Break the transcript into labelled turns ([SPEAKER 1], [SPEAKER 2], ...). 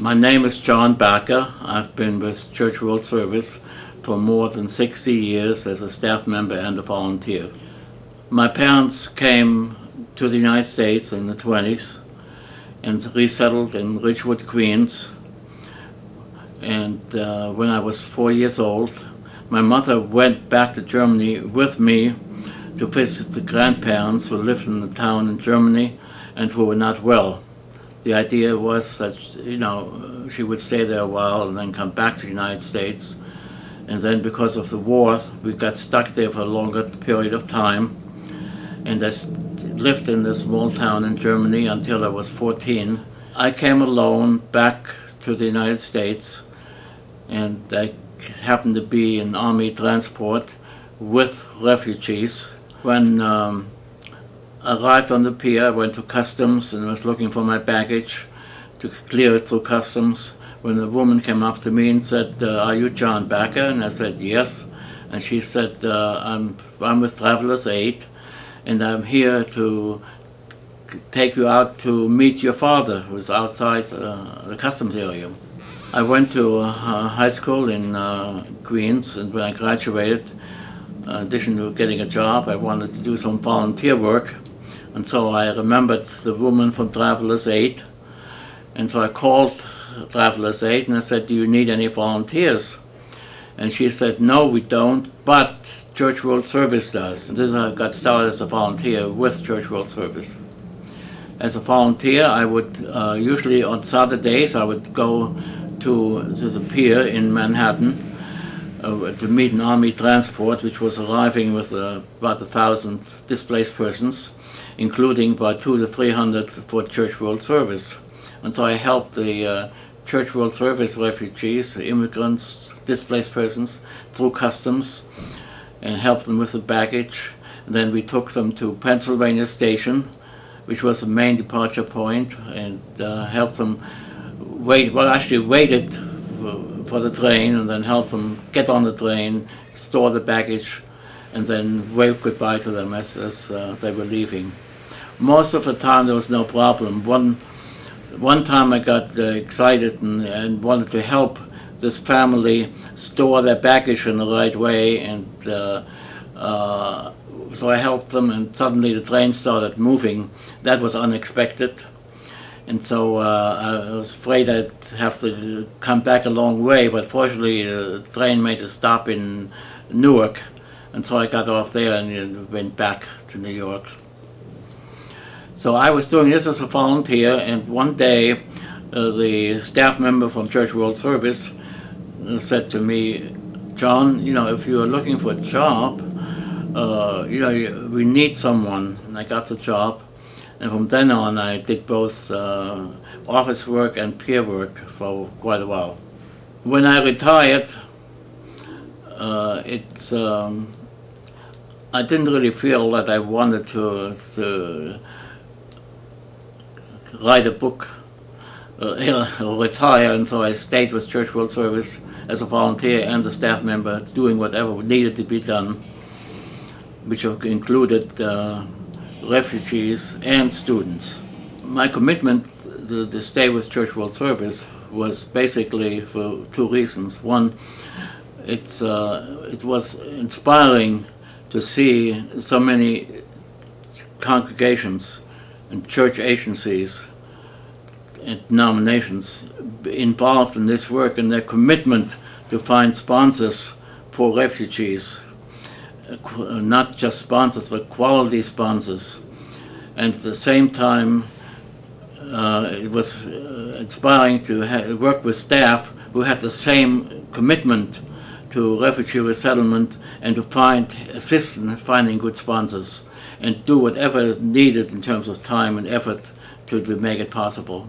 [SPEAKER 1] My name is John Backer. I've been with Church World Service for more than 60 years as a staff member and a volunteer. My parents came to the United States in the 20s and resettled in Ridgewood, Queens. And when I was 4 years old, my mother went back to Germany with me to visit the grandparents who lived in the town in Germany and who were not well. The idea was that, she would stay there a while and then come back to the United States. And then because of the war, we got stuck there for a longer period of time. And I lived in this small town in Germany until I was 14. I came alone back to the United States, and I happened to be in Army transport with refugees. When I arrived on the pier, I went to customs and was looking for my baggage to clear it through customs, when a woman came up to me and said, "Are you John Backer?" And I said, "Yes." And she said, I'm with Travelers Aid, and I'm here to take you out to meet your father, who's outside the customs area. I went to high school in Queens, and when I graduated, in addition to getting a job, I wanted to do some volunteer work. And so I remembered the woman from Travelers Aid, and so I called Travelers Aid and I said, "Do you need any volunteers?" And she said, "No, we don't, but Church World Service does." And this I got started as a volunteer with Church World Service. As a volunteer, I would usually on Saturdays I would go to the pier in Manhattan to meet an Army transport which was arriving with about 1,000 displaced persons, including about 200 to 300 for Church World Service. And so I helped the Church World Service refugees, immigrants, displaced persons, through customs and helped them with the baggage. And then we took them to Pennsylvania Station, which was the main departure point, and helped them waited for the train and then helped them get on the train, store the baggage, and then wave goodbye to them as they were leaving. Most of the time there was no problem. One time I got excited and wanted to help this family store their baggage in the right way, and so I helped them, and suddenly the train started moving. That was unexpected, and so I was afraid I'd have to come back a long way, but fortunately the train made a stop in Newark, and so I got off there and went back to New York. So I was doing this as a volunteer, and one day the staff member from Church World Service said to me, "John, if you are looking for a job, we need someone." And I got the job, and from then on I did both office work and peer work for quite a while. When I retired, I didn't really feel that I wanted to write a book, retire, and so I stayed with Church World Service as a volunteer and a staff member, doing whatever needed to be done, which included refugees and students. My commitment to stay with Church World Service was basically for two reasons. One, it was inspiring to see so many congregations and church agencies and denominations involved in this work, and their commitment to find sponsors for refugees, not just sponsors but quality sponsors. And at the same time it was inspiring to work with staff who had the same commitment to refugee resettlement and to find assistance in finding good sponsors and do whatever is needed in terms of time and effort to make it possible.